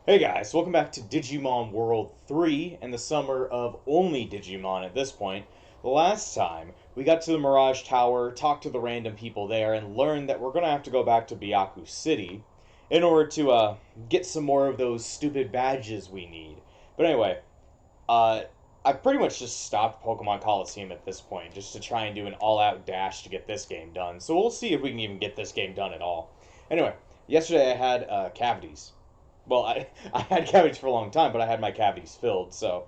Hey guys, welcome back to Digimon World 3 and the summer of only Digimon at this point. The last time, we got to the Mirage Tower, talked to the random people there, and learned that we're going to have to go back to Byakko City in order to get some more of those stupid badges we need. But anyway, uh, I pretty much just stopped Pokemon Coliseum at this point, just to try and do an all-out dash to get this game done. So we'll see if we can even get this game done at all. Anyway, yesterday I had cavities. Well, I had cavities for a long time, but I had my cavities filled. So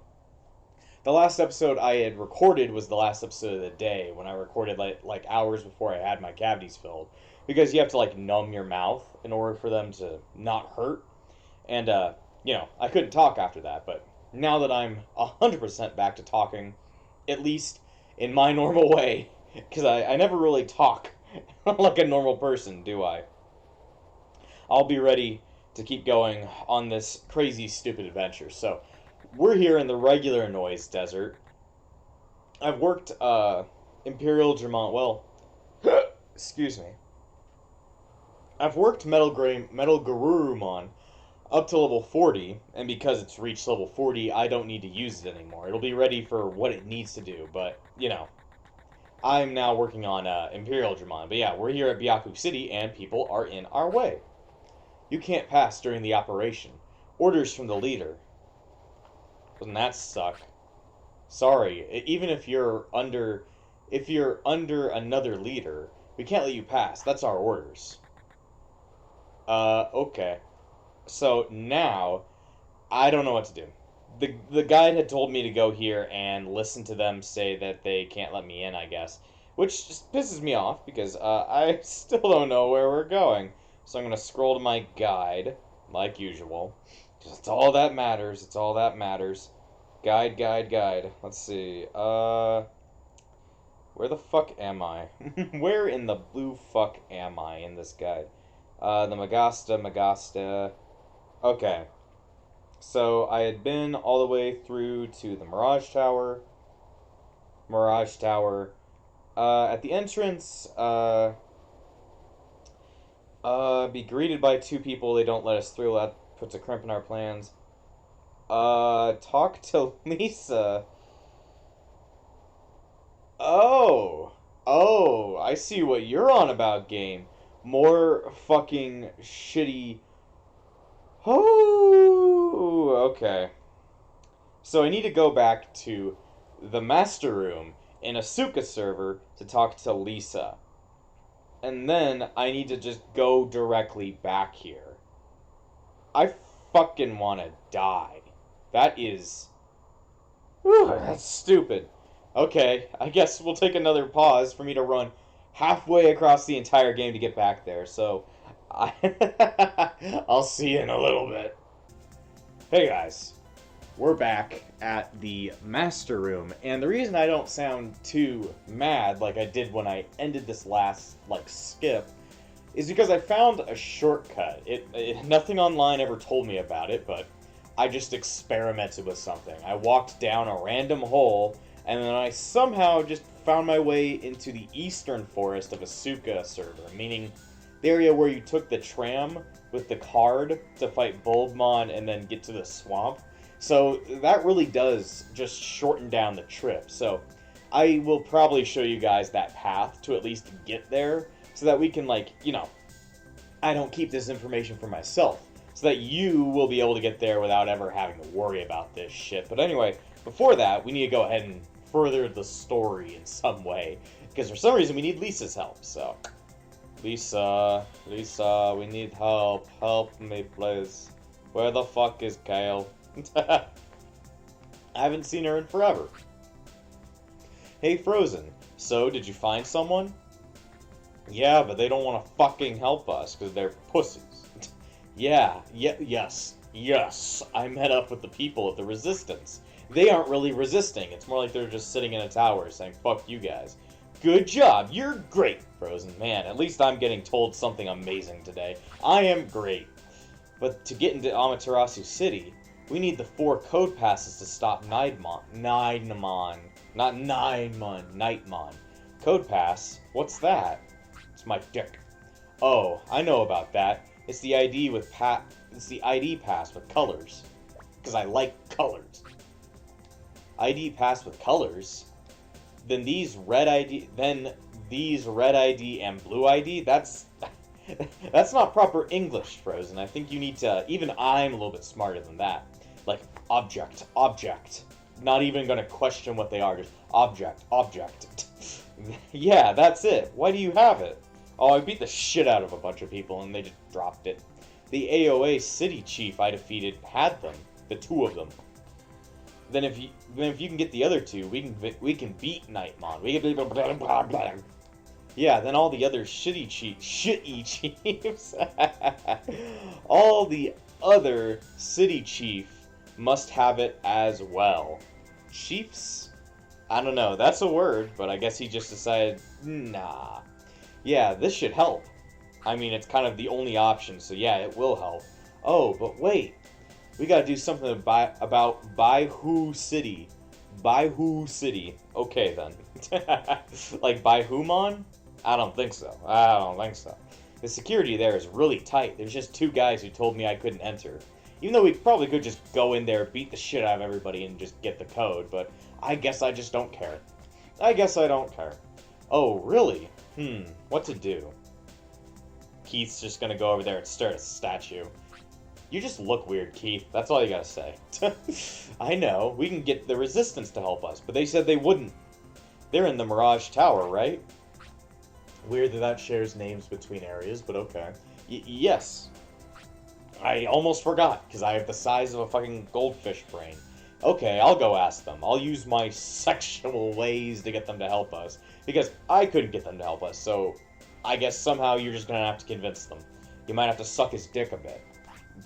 the last episode I had recorded was the last episode of the day when I recorded like hours before I had my cavities filled, because you have to like numb your mouth in order for them to not hurt. And I couldn't talk after that. But now that I'm 100% back to talking, at least in my normal way, because I never really talk like a normal person, do I? I'll be ready to keep going on this crazy, stupid adventure. So, we're here in the regular Noise Desert. I've worked Imperial Germont. Well, excuse me. I've worked Metal Garurumon up to level 40, and because it's reached level 40, I don't need to use it anymore. It'll be ready for what it needs to do, but, I'm now working on Imperial Germont. But yeah, we're here at Byakko City, and people are in our way. You can't pass during the operation. Orders from the leader. Doesn't that suck? Sorry, even if you're under another leader, we can't let you pass. That's our orders. Okay. So now, I don't know what to do. The guide had told me to go here and listen to them say that they can't let me in, I guess. Which just pisses me off because I still don't know where we're going. So I'm going to scroll to my guide, like usual. Because it's all that matters. It's all that matters. Guide, guide, guide. Let's see. Where the fuck am I? Where in the blue fuck am I in this guide? The Magasta. Okay. So I had been all the way through to the Mirage Tower. Mirage Tower. At the entrance, be greeted by two people. They don't let us through. That puts a crimp in our plans. Talk to Lisa. Oh. Oh, I see what you're on about, game. More fucking shitty. Oh, okay. So I need to go back to the master room in Asuka server to talk to Lisa. And then I need to just go directly back here. I fucking want to die. That is... Whew, that's stupid. Okay, I guess we'll take another pause for me to run halfway across the entire game to get back there. So, I'll see you in a little bit. Hey guys, we're back at the master room, and the reason I don't sound too mad like I did when I ended this last skip is because I found a shortcut. Nothing online ever told me about it, but I just experimented with something. I walked down a random hole, and then I somehow just found my way into the eastern forest of Asuka server, meaning the area where you took the tram with the card to fight Bulbmon and then get to the swamp. So that really does just shorten down the trip. So I will probably show you guys that path to at least get there so that we can, I don't keep this information for myself. So that you will be able to get there without ever having to worry about this shit. But anyway, before that, we need to go ahead and further the story in some way. Because for some reason, we need Lisa's help. So, Lisa, we need help. Help me, please. Where the fuck is Kale? I haven't seen her in forever. Hey, Frozen. So, did you find someone? Yeah, but they don't want to fucking help us because they're pussies. Yes. I met up with the people of the Resistance. They aren't really resisting. It's more like they're just sitting in a tower saying, fuck you guys. Good job. You're great, Frozen. Man, at least I'm getting told something amazing today. I am great. But to get into Amaterasu City, we need the 4 code passes to stop Nightmon. Code pass? What's that? It's my dick. Oh, I know about that. It's the ID with It's the ID pass with colors, because I like colors. ID pass with colors. Then these red ID. Then these red ID and blue ID. That's not proper English, Frozen. I think you need to. Even I'm a little bit smarter than that. Like object, object. Not even gonna question what they are. Just object, object. Yeah, that's it. Why do you have it? Oh, I beat the shit out of a bunch of people and they just dropped it. The AOA city chief I defeated had them, the two of them. Then if you can get the other two, we can beat Nightmon. We can blah, blah, blah, blah. Yeah, then all the other shitty chiefs, all the other city chief must have it as well. Chiefs? I don't know. That's a word, but I guess he just decided, nah. Yeah, this should help. I mean, it's kind of the only option, so yeah, it will help. Oh, but wait. We gotta do something about Byakko City. Byakko City. Okay, then. Like Byakkomon? I don't think so. I don't think so. The security there is really tight. There's just two guys who told me I couldn't enter. Even though we probably could just go in there, beat the shit out of everybody, and just get the code, but I guess I just don't care. I guess I don't care. Oh, really? What to do? Keith's just gonna go over there and stare at a statue. You just look weird, Keith. That's all you gotta say. I know. We can get the Resistance to help us, but they said they wouldn't. They're in the Mirage Tower, right? Weird that shares names between areas, but okay. Yes. I almost forgot, because I have the size of a fucking goldfish brain. Okay, I'll go ask them. I'll use my sexual ways to get them to help us, because I couldn't get them to help us, so I guess somehow you're just gonna have to convince them. You might have to suck his dick a bit.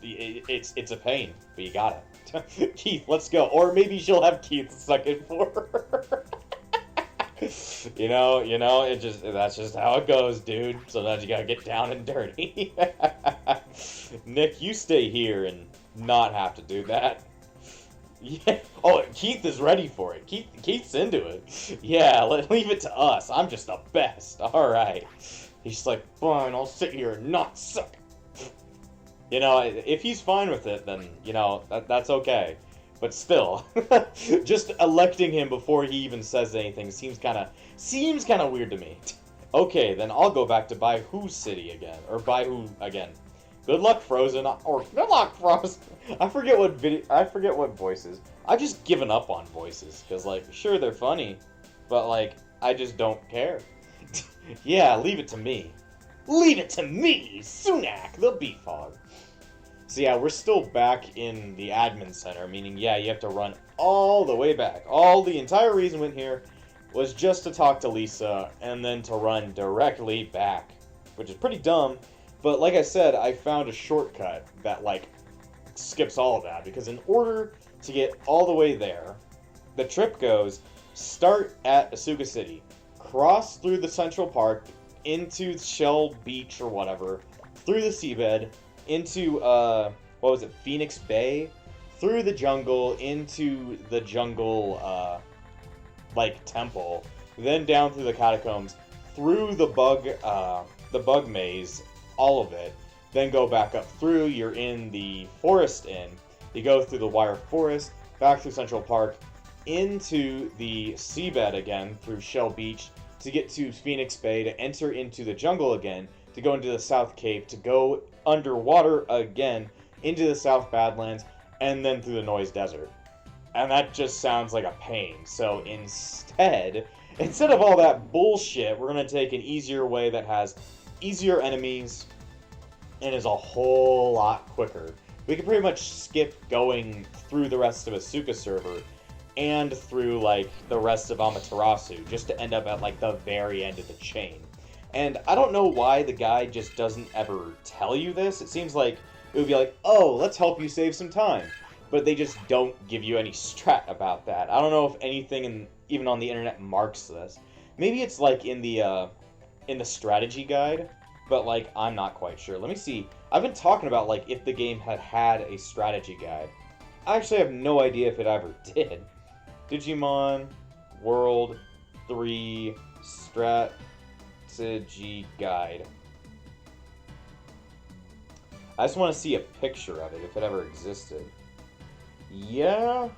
It's a pain, but you got it. Keith, let's go. Or maybe she'll have Keith suck it for her. You know, that's just how it goes, dude. Sometimes you gotta get down and dirty. Nick, you stay here and not have to do that. Yeah. Oh, Keith is ready for it. Keith's into it. Yeah, leave it to us. I'm just the best. All right. He's like, fine, I'll sit here and not suck. You know, if he's fine with it, then, you know, that's okay. But still, just electing him before he even says anything seems kind of weird to me. Okay, then I'll go back to Byakko City again, or Byakko again. Good luck, Frozen, or good luck, Frozen. I forget what voices. I've just given up on voices because, like, sure they're funny, but like I just don't care. Yeah, leave it to me. Leave it to me, Sunak, the beef hog. So yeah, we're still back in the admin center, meaning, yeah, you have to run all the way back. The entire reason we went here was just to talk to Lisa, and then to run directly back. Which is pretty dumb, but like I said, I found a shortcut that, like, skips all of that, because in order to get all the way there, the trip goes, start at Asuka City, cross through the Central Park, into Shell Beach or whatever, through the seabed, into, Phoenix Bay, through the jungle, into the jungle, temple, then down through the catacombs, through the bug maze, all of it, then go back up through, you're in the Forest Inn, you go through the Wire Forest, back through Central Park, into the seabed again, through Shell Beach, to get to Phoenix Bay, to enter into the jungle again, to go into the South Cape, to go underwater again, into the South Badlands, and then through the Noise Desert. And that just sounds like a pain. So instead of all that bullshit, we're going to take an easier way that has easier enemies and is a whole lot quicker. We can pretty much skip going through the rest of Asuka server and through, like, the rest of Amaterasu, just to end up at, like, the very end of the chain. And I don't know why the guy just doesn't ever tell you this. It seems like it would be like, oh, let's help you save some time. But they just don't give you any strat about that. I don't know if anything even on the internet marks this. Maybe it's, like, in the strategy guide, but, like, I'm not quite sure. Let me see. I've been talking about, like, if the game had a strategy guide. I actually have no idea if it ever did. Digimon World 3 Strategy Guide. I just want to see a picture of it, if it ever existed. Yeah,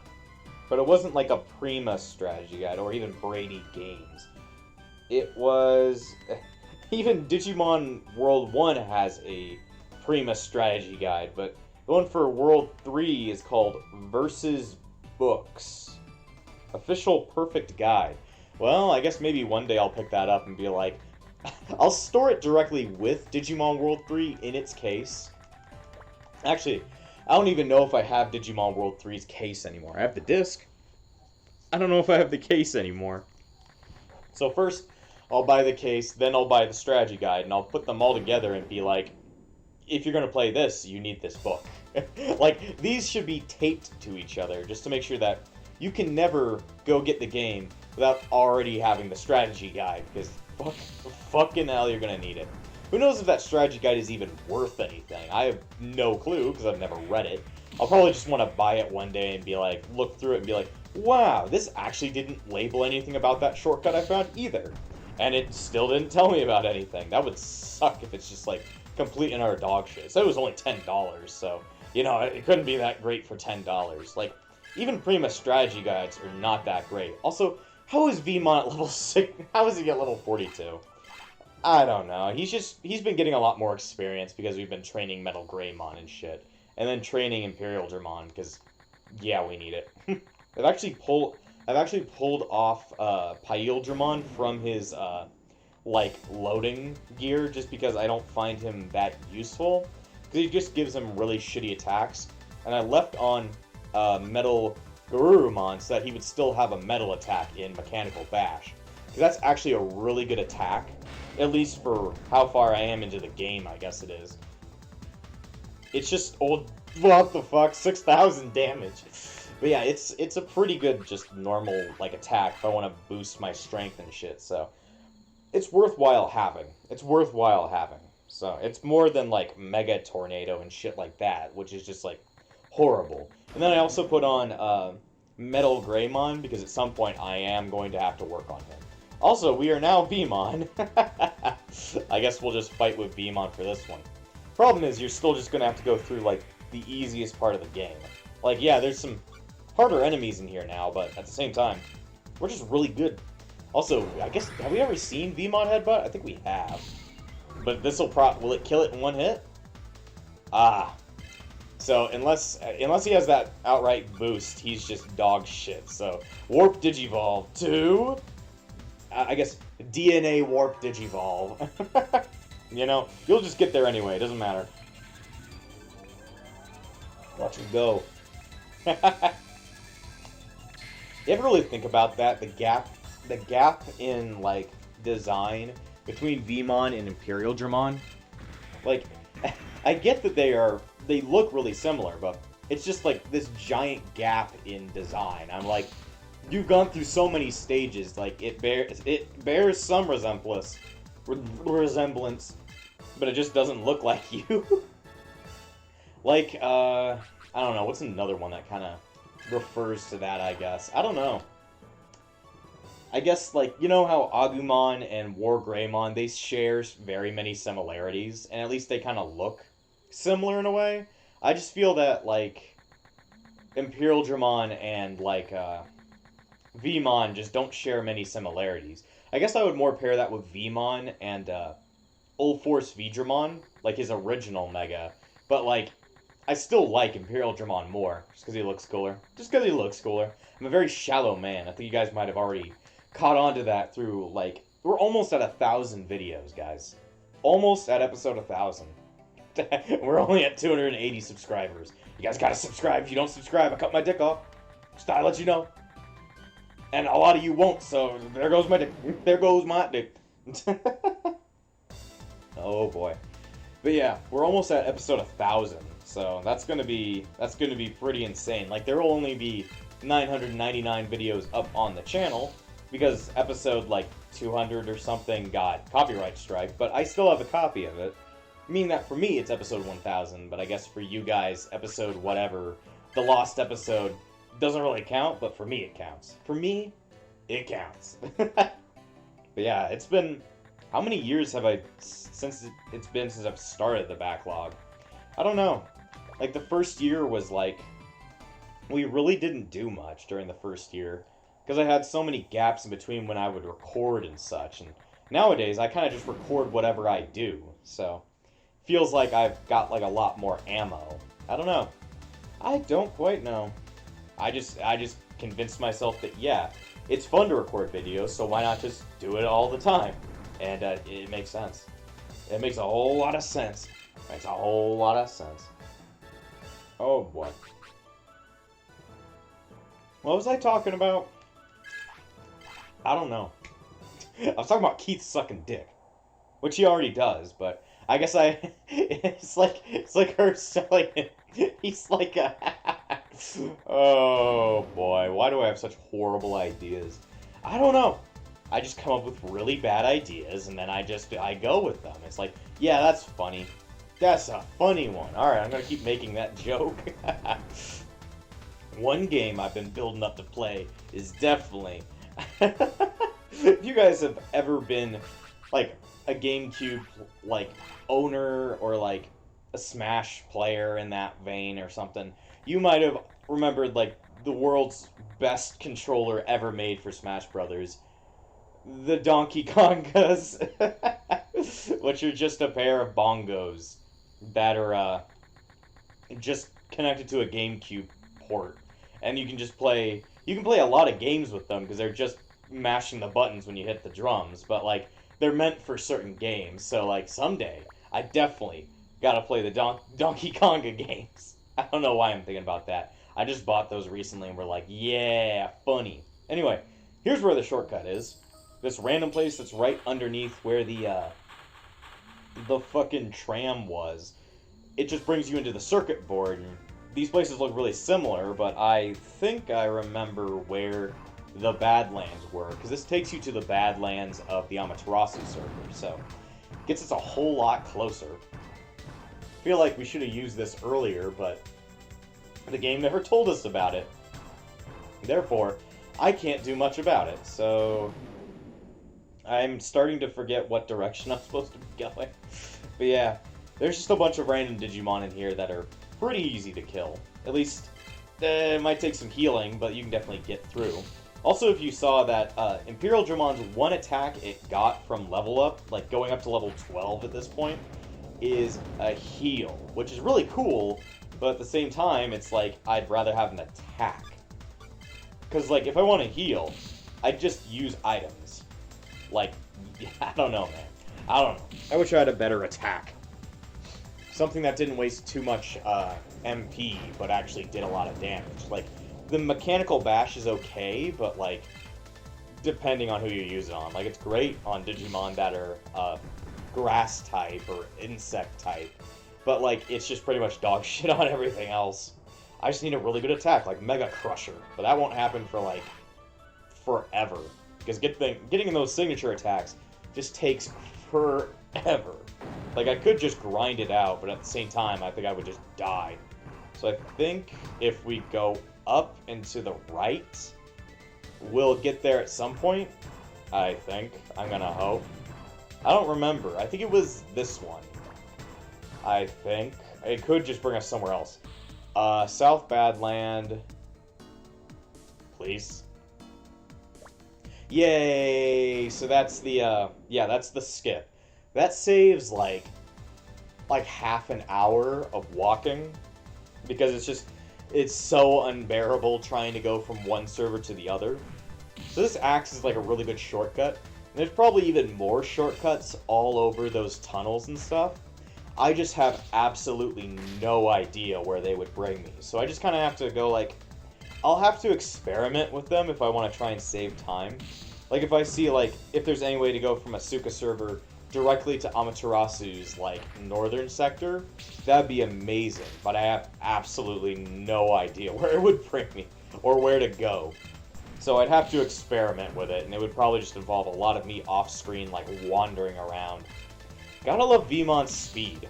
but it wasn't like a Prima strategy guide, or even Brady Games. It was... Even Digimon World 1 has a Prima strategy guide, but the one for World 3 is called Versus Books. Official Perfect Guide. Well, I guess maybe one day I'll pick that up and be like... I'll store it directly with Digimon World 3 in its case. Actually, I don't even know if I have Digimon World 3's case anymore. I have the disc. I don't know if I have the case anymore. So first, I'll buy the case, then I'll buy the strategy guide, and I'll put them all together and be like, if you're going to play this, you need this book. Like, these should be taped to each other, just to make sure that you can never go get the game without already having the strategy guide, because fucking hell, you're going to need it. Who knows if that strategy guide is even worth anything? I have no clue, because I've never read it. I'll probably just want to buy it one day and be like, look through it and be like, wow, this actually didn't label anything about that shortcut I found either. And it still didn't tell me about anything. That would suck if it's just like complete and utter dog shit. It said it was only $10, so, you know, it couldn't be that great for $10. Like, even Prima strategy guides are not that great. Also, how is Vmon at level 6? How does he get level 42? I don't know. He's been getting a lot more experience because we've been training Metal Greymon and shit. And then training Imperial Dramon, because, yeah, we need it. I've actually pulled off Pyel Dramon from his like loading gear just because I don't find him that useful, because he just gives him really shitty attacks. And I left on Metal Garurumon so that he would still have a metal attack in Mechanical Bash, because that's actually a really good attack, at least for how far I am into the game. I guess it is. It's just old. What the fuck? 6,000 damage. But yeah, it's a pretty good, just normal, like, attack if I want to boost my strength and shit, so... It's worthwhile having. It's worthwhile having. So, it's more than, like, Mega Tornado and shit like that, which is just, like, horrible. And then I also put on, Metal Greymon, because at some point I am going to have to work on him. Also, we are now Vmon. I guess we'll just fight with Vmon for this one. Problem is, you're still just gonna have to go through, like, the easiest part of the game. Like, yeah, there's some harder enemies in here now, but at the same time, we're just really good. Also, I guess, have we ever seen Vmon Headbutt? I think we have. But will it kill it in one hit? Ah. So, unless he has that outright boost, he's just dog shit. So, Warp Digivolve to... I guess, DNA Warp Digivolve. You know, you'll just get there anyway, it doesn't matter. Watch it go. You ever really think about that? The gap in, like, design between Vmon and Imperial Dramon? Like, I get that they look really similar, but it's just like this giant gap in design. I'm like, you've gone through so many stages, like, it bears some resemblance, but it just doesn't look like you. Like, I don't know, what's another one that kind of refers to that, I guess? I don't know. I guess, like, you know how Agumon and War Greymon, they share very many similarities, and at least they kind of look similar in a way? I just feel that, like, Imperial Dramon and, like, Vmon just don't share many similarities. I guess I would more pair that with Vmon and, Old Force V-Dramon, like his original Mega, but, like, I still like Imperial Dramon more, just because he looks cooler. Just because he looks cooler. I'm a very shallow man. I think you guys might have already caught on to that through, like... We're almost at 1,000 videos, guys. Almost at episode 1,000. We're only at 280 subscribers. You guys gotta subscribe. If you don't subscribe, I cut my dick off. Just thought I'd let you know. And a lot of you won't, so there goes my dick. There goes my dick. Oh, boy. But yeah, we're almost at episode 1,000. So that's gonna be pretty insane. Like, there will only be 999 videos up on the channel because episode like 200 or something got copyright strike, but I still have a copy of it. Meaning that for me it's episode 1000, but I guess for you guys episode whatever, the lost episode doesn't really count, but for me it counts. For me, it counts. But yeah, it's been, how many years have it's been since I've started the backlog? I don't know. Like, the first year was like, we really didn't do much during the first year because I had so many gaps in between when I would record and such. And nowadays, I kind of just record whatever I do. So, feels like I've got like a lot more ammo. I don't know. I don't quite know. I just convinced myself that yeah, it's fun to record videos, so why not just do it all the time? And it makes sense. It makes a whole lot of sense. Makes a whole lot of sense. Oh boy. What was I talking about? I don't know. I was talking about Keith sucking dick, which he already does, but I guess it's like her selling it. He's like a oh boy, why do I have such horrible ideas? I don't know. I just come up with really bad ideas and then I go with them. It's like, yeah, that's funny. That's a funny one. Alright, I'm gonna keep making that joke. One game I've been building up to play is definitely if you guys have ever been like a GameCube like owner or like a Smash player in that vein or something, you might have remembered like the world's best controller ever made for Smash Brothers, the Donkey Kongas, which are just a pair of bongos that are just connected to a GameCube port, and you can just play. You can play a lot of games with them because they're just mashing the buttons when you hit the drums, but like they're meant for certain games. So like someday I definitely gotta play the Donkey Konga games. I don't know why I'm thinking about that. I just bought those recently and we're like, yeah, funny. Anyway, here's where the shortcut is. This random place that's right underneath where the fucking tram was. It just brings you into the circuit board, and these places look really similar, but I think I remember where the Badlands were, because this takes you to the Badlands of the Amaterasu server, so gets us a whole lot closer. I feel like we should have used this earlier, but the game never told us about it. Therefore, I can't do much about it, so I'm starting to forget what direction I'm supposed to be going. But yeah, there's just a bunch of random Digimon in here that are pretty easy to kill. At least, it might take some healing, but you can definitely get through. Also, if you saw that Imperial Dramon's one attack it got from level up, like going up to level 12 at this point, is a heal, which is really cool, but at the same time, it's like, I'd rather have an attack. Because, like, if I want to heal, I'd just use items. Like, I don't know, man. I don't know. I wish I had a better attack. Something that didn't waste too much MP, but actually did a lot of damage. Like, the mechanical bash is okay, but, like, depending on who you use it on. Like, it's great on Digimon that are grass type or insect type, but, like, it's just pretty much dog shit on everything else. I just need a really good attack, like Mega Crusher, but that won't happen for, like, forever. Because getting in those signature attacks just takes forever. Like, I could just grind it out, but at the same time, I think I would just die. So I think if we go up and to the right, we'll get there at some point. I think. I'm gonna hope. I don't remember. I think it was this one. I think. It could just bring us somewhere else. South Badland. Please. Yay! So that's the, yeah, that's the skip. That saves, like half an hour of walking. Because it's so unbearable trying to go from one server to the other. So this acts as, like, a really good shortcut. And there's probably even more shortcuts all over those tunnels and stuff. I just have absolutely no idea where they would bring me. So I just kind of have to go, like, I'll have to experiment with them if I want to try and save time. Like, if I see, like, if there's any way to go from a Suka server directly to Amaterasu's, like, northern sector, that'd be amazing. But I have absolutely no idea where it would bring me or where to go. So I'd have to experiment with it, and it would probably just involve a lot of me off-screen, like, wandering around. Gotta love Veemon's speed.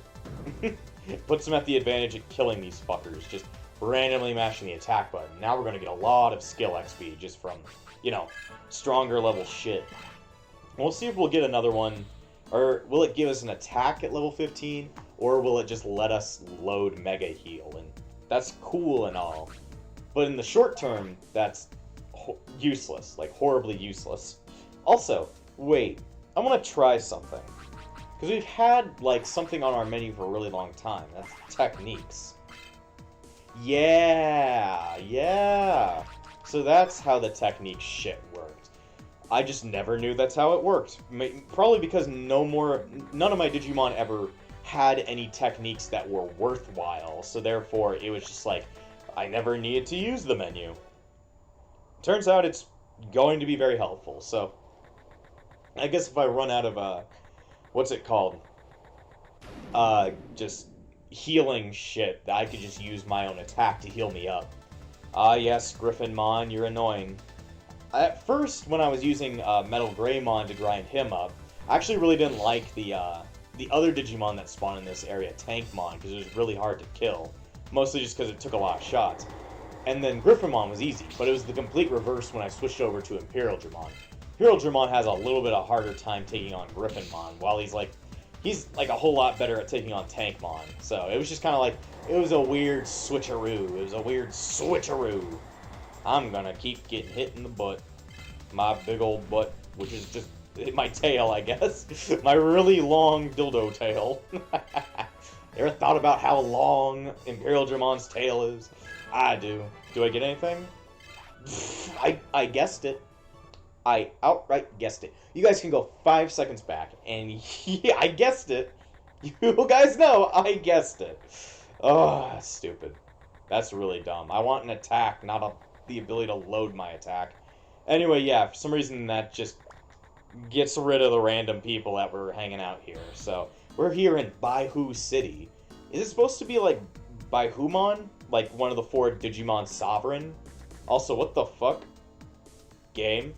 Puts him at the advantage at killing these fuckers, just randomly mashing the attack button. Now we're gonna get a lot of skill XP just from, you know, stronger level shit. We'll see if we'll get another one, or will it give us an attack at level 15, or will it just let us load Mega Heal? And that's cool and all, but in the short term, that's useless, like horribly useless. Also, wait, I want to try something. Because we've had, like, something on our menu for a really long time. That's techniques. Yeah. So that's how the technique shit worked. I just never knew that's how it worked. Probably because none of my Digimon ever had any techniques that were worthwhile. So therefore, it was just like, I never needed to use the menu. Turns out it's going to be very helpful. So, I guess if I run out of, what's it called? Just healing shit, I could just use my own attack to heal me up. Ah, yes, Griffinmon, you're annoying. At first, when I was using Metal Greymon to grind him up, I actually really didn't like the other Digimon that spawned in this area, Tankmon, because it was really hard to kill. Mostly just because it took a lot of shots. And then Griffinmon was easy, but it was the complete reverse when I switched over to Imperial Dramon. Imperial Dramon has a little bit of harder time taking on Griffinmon, while he's like a whole lot better at taking on Tankmon. So it was just kind of like, it was a weird switcheroo. I'm gonna keep getting hit in the butt. My big old butt, which is just my tail, I guess. My really long dildo tail. Ever thought about how long Imperial Dramon's tail is? I do. Do I get anything? I guessed it. I outright guessed it. You guys can go 5 seconds back, and yeah, I guessed it. You guys know I guessed it. Oh, that's stupid. That's really dumb. I want an attack, not the ability to load my attack. Anyway, yeah, for some reason that just gets rid of the random people that were hanging out here. So, we're here in Baihu City. Is it supposed to be like Baihumon? Like one of the 4 Digimon Sovereign? Also, what the fuck? Game?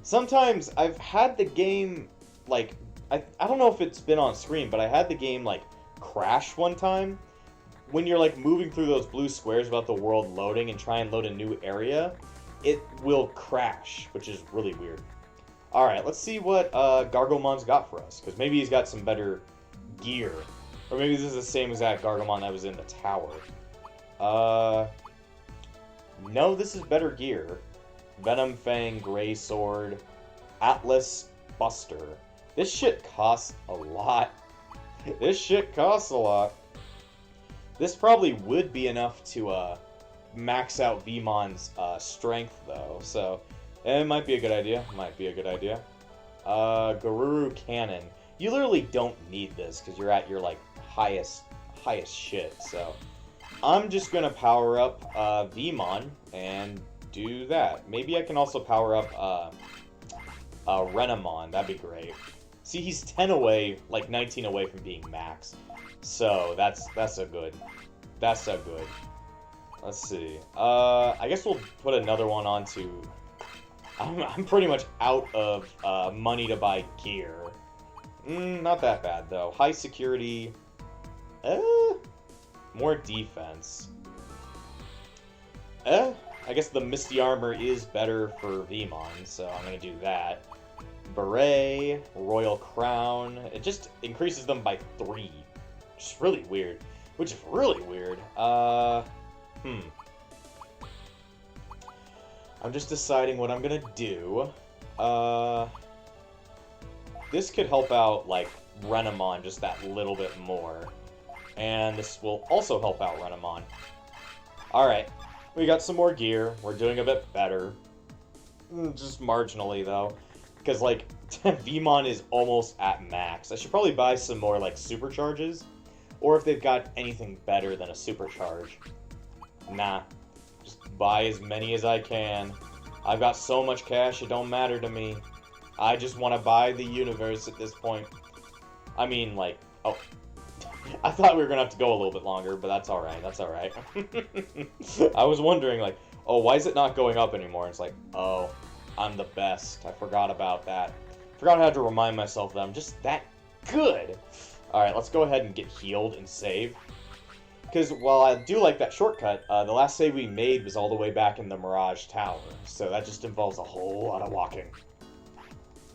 Sometimes I've had the game, like, I don't know if it's been on screen, but I had the game, like, crash one time. When you're, like, moving through those blue squares about the world loading and try and load a new area, it will crash, which is really weird. Alright, let's see what Gargomon's got for us, because maybe he's got some better gear. Or maybe this is the same exact Gargomon that was in the tower. No, this is better gear. Venom Fang, Grey Sword, Atlas Buster. This shit costs a lot. This probably would be enough to max out Veemon's strength, though. So, it might be a good idea. Garuru Cannon. You literally don't need this, because you're at your, like, highest shit. So, I'm just gonna power up Veemon and do that. Maybe I can also power up Renamon. That'd be great. See, he's 10 away, like 19 away from being max. So that's a good. Let's see. I guess we'll put another one onto. I'm pretty much out of money to buy gear. Not that bad though. High security. More defense. I guess the Misty Armor is better for Veemon, so I'm gonna do that. Beret, Royal Crown, it just increases them by 3. Which is really weird. I'm just deciding what I'm gonna do. This could help out, like, Renamon just that little bit more. And this will also help out Renamon. Alright. We got some more gear. We're doing a bit better. Just marginally, though. Because, like, Veemon is almost at max. I should probably buy some more, like, supercharges. Or if they've got anything better than a supercharge. Nah. Just buy as many as I can. I've got so much cash, it don't matter to me. I just want to buy the universe at this point. I mean, like, oh. I thought we were going to have to go a little bit longer, but that's alright, I was wondering, like, oh, why is it not going up anymore? It's like, oh, I'm the best. I forgot about that. Forgot I had to remind myself that I'm just that good. Alright, let's go ahead and get healed and save. Because while I do like that shortcut, the last save we made was all the way back in the Mirage Tower. So that just involves a whole lot of walking.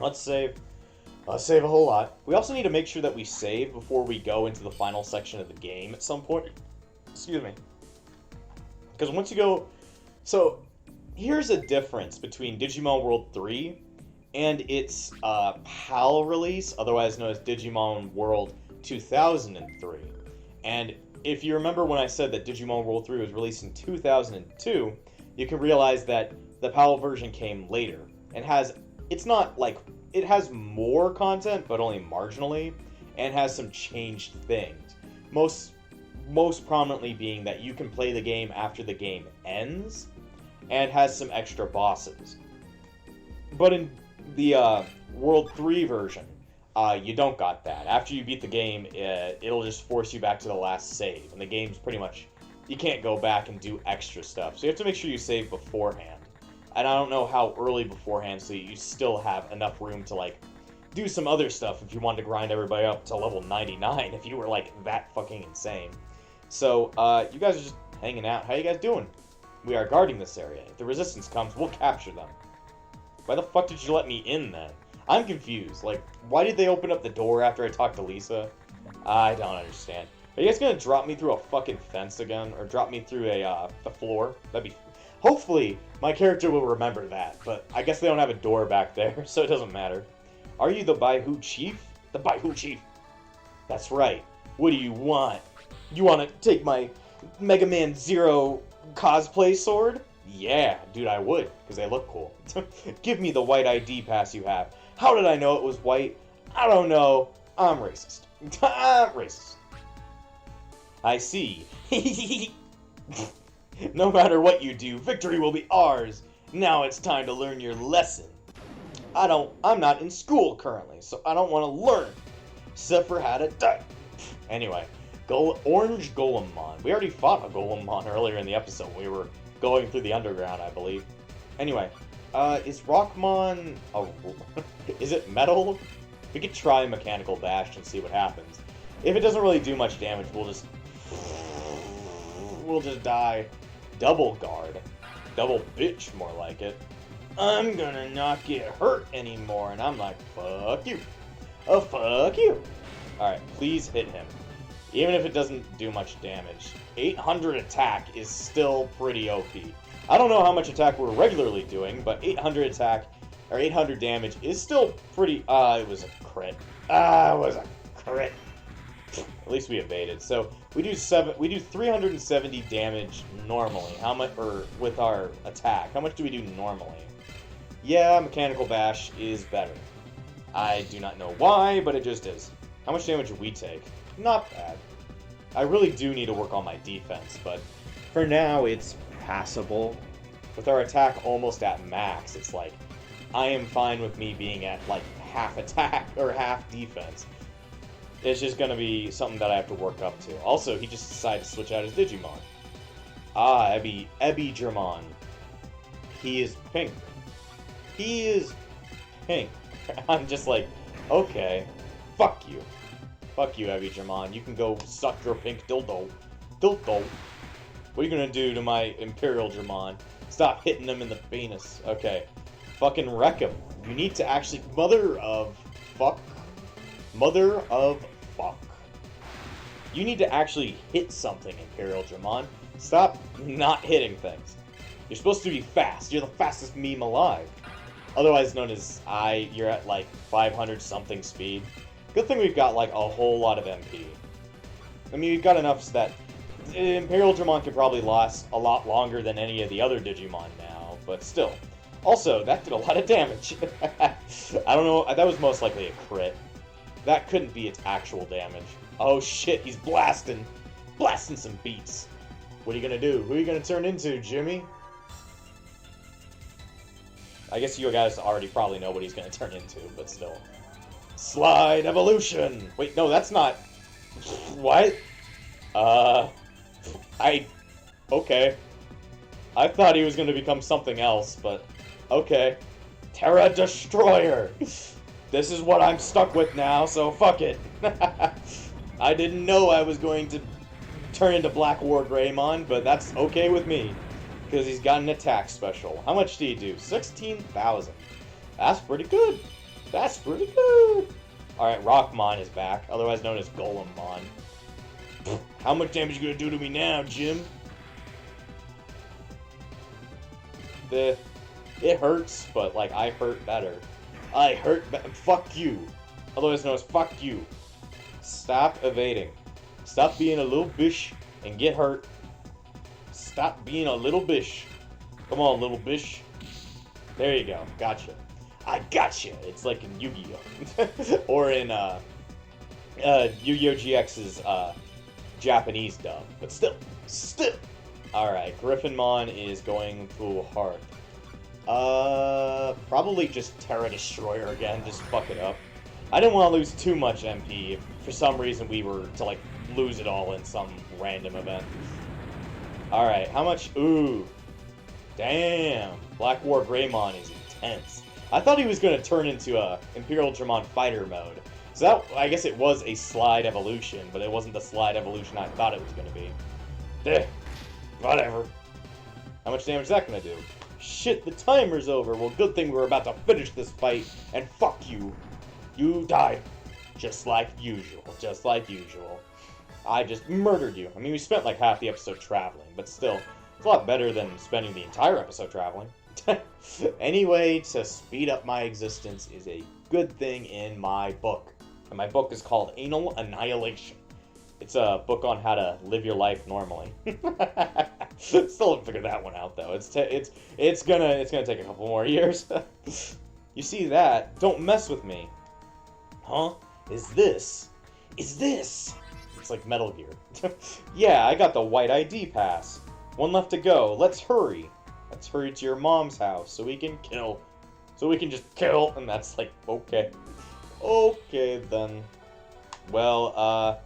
Let's save. Save a whole lot. We also need to make sure that we save before we go into the final section of the game at some point. Excuse me. Because once you go... So, here's a difference between Digimon World 3 and its PAL release, otherwise known as Digimon World 2003. And if you remember when I said that Digimon World 3 was released in 2002, you can realize that the PAL version came later and has... It's not like... It has more content, but only marginally, and has some changed things. Most prominently being that you can play the game after the game ends, and has some extra bosses. But in the World 3 version, you don't got that. After you beat the game, it'll just force you back to the last save, and the game's pretty much... You can't go back and do extra stuff, so you have to make sure you save beforehand. And I don't know how early beforehand, so you still have enough room to, like, do some other stuff if you wanted to grind everybody up to level 99, if you were, like, that fucking insane. So, you guys are just hanging out. How you guys doing? We are guarding this area. If the resistance comes, we'll capture them. Why the fuck did you let me in, then? I'm confused. Like, why did they open up the door after I talked to Lisa? I don't understand. Are you guys gonna drop me through a fucking fence again? Or drop me through the floor? That'd be... Hopefully, my character will remember that, but I guess they don't have a door back there, so it doesn't matter. Are you the Baihu Chief? The Baihu Chief. That's right. What do you want? You want to take my Mega Man Zero cosplay sword? Yeah, dude, I would, because they look cool. Give me the white ID pass you have. How did I know it was white? I don't know. I'm racist. I'm racist. I see. No matter what you do, victory will be ours. Now it's time to learn your lesson. I'm not in school currently, so I don't want to learn. Except for how to die. Anyway, Orange Golemon. We already fought a Golemon earlier in the episode. We were going through the underground, I believe. Anyway, is Rockmon is it metal? We could try Mechanical Bash and see what happens. If it doesn't really do much damage, we'll just die. Double guard. Double bitch, more like it. I'm gonna not get hurt anymore, and I'm like, fuck you. Oh, fuck you. Alright, please hit him. Even if it doesn't do much damage. 800 attack is still pretty OP. I don't know how much attack we're regularly doing, but 800 attack, or 800 damage is still pretty, it was a crit. It was a crit. At least we evaded. So we do 370 damage normally. How much, or with our attack? How much do we do normally? Yeah, Mechanical Bash is better. I do not know why, but it just is. How much damage do we take? Not bad. I really do need to work on my defense, but for now it's passable. With our attack almost at max, it's like I am fine with me being at like half attack or half defense. It's just gonna be something that I have to work up to. Also, he just decided to switch out his Digimon. Ebigermon. He is pink. He is pink. I'm just like, okay, fuck you. Fuck you, Ebigermon. You can go suck your pink dildo. Dildo. What are you gonna do to my Imperial Germon? Stop hitting him in the penis. Okay. Fucking wreck him. You need to actually... Mother of fuck. Mother of fuck. You need to actually hit something, Imperial Germon. Stop not hitting things. You're supposed to be fast. You're the fastest meme alive. Otherwise known as you're at like 500 something speed. Good thing we've got like a whole lot of MP. I mean, we've got enough so that Imperial Germon could probably last a lot longer than any of the other Digimon now, but still. Also, that did a lot of damage. I don't know, that was most likely a crit. That couldn't be its actual damage. Oh shit, he's blasting some beats. What are you gonna do? Who are you gonna turn into, Jimmy? I guess you guys already probably know what he's gonna turn into, but still. Slide Evolution! Wait, no, that's not... What? Okay. I thought he was gonna become something else, but... Okay. Terra Destroyer! This is what I'm stuck with now, so fuck it. I didn't know I was going to turn into Black War Greymon, but that's okay with me. Because he's got an attack special. How much did he do? 16,000. That's pretty good. That's pretty good. Alright, Rockmon is back, otherwise known as Golemmon. How much damage you gonna do to me now, Jim? It hurts, but, like, I hurt better. I hurt fuck you. Otherwise known as fuck you. Stop evading. Stop being a little bish and get hurt. Stop being a little bish. Come on, little bish. There you go. Gotcha. I gotcha. It's like in Yu-Gi-Oh! Or in Yu-Gi-Oh! GX's Japanese dub. But still. Alright, Griffinmon is going full hard. Probably just Terra Destroyer again, just fuck it up. I didn't want to lose too much MP if for some reason we were to, like, lose it all in some random event. Alright, how much? Ooh. Damn. Black War Greymon is intense. I thought he was going to turn into a Imperial Dramon Fighter mode. So that, I guess it was a slide evolution, but it wasn't the slide evolution I thought it was going to be. Whatever. How much damage is that going to do? Shit, the timer's over. Well, good thing we're about to finish this fight, and fuck you. You died. Just like usual. Just like usual. I just murdered you. I mean, we spent like half the episode traveling, but still, it's a lot better than spending the entire episode traveling. Any way to speed up my existence is a good thing in my book. And my book is called Anal Annihilation. It's a book on how to live your life normally. Still haven't figured that one out though. It's gonna take a couple more years. You see that? Don't mess with me. Huh? Is this? It's like Metal Gear. Yeah, I got the white ID pass. One left to go. Let's hurry. Let's hurry to your mom's house so we can kill. So we can just kill. And that's like, okay. Okay then. Well,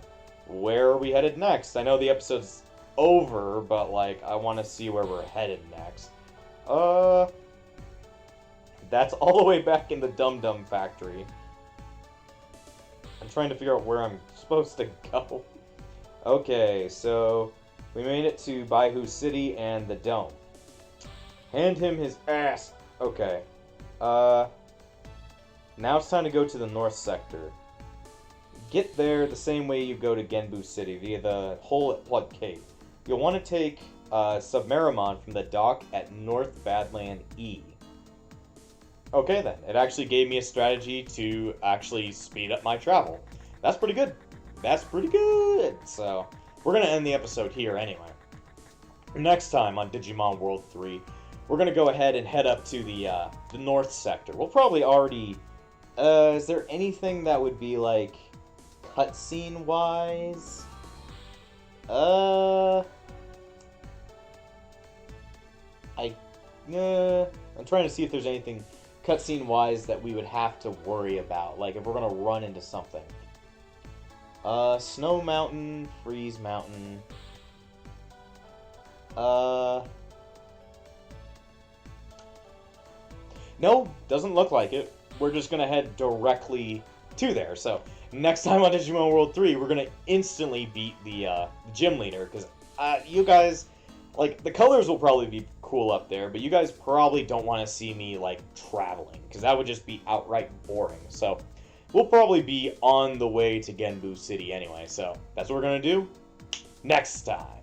where are we headed next? I know the episode's over, but like, I want to see where we're headed next. That's all the way back in the Dum Dum Factory. I'm trying to figure out where I'm supposed to go. Okay, so we made it to Baihu City and the Dome. Hand him his ass. Okay. Now it's time to go to the North Sector. Get there the same way you go to Genbu City, via the hole at Plug Cave. You'll want to take Submarimon from the dock at North Badland E. Okay then, it actually gave me a strategy to actually speed up my travel. That's pretty good. That's pretty good. So, we're going to end the episode here anyway. Next time on Digimon World 3, we're going to go ahead and head up to the North Sector. We'll probably already... is there anything that would be, like, cutscene-wise? I'm trying to see if there's anything cutscene-wise that we would have to worry about. Like, if we're going to run into something. Snow Mountain, Freeze Mountain. No, doesn't look like it. We're just going to head directly to there. So, next time on Digimon World 3, we're going to instantly beat the gym leader. Because you guys, like, the colors will probably be cool up there, but you guys probably don't want to see me, like, traveling. Because that would just be outright boring. So, we'll probably be on the way to Genbu City anyway. So, that's what we're going to do next time.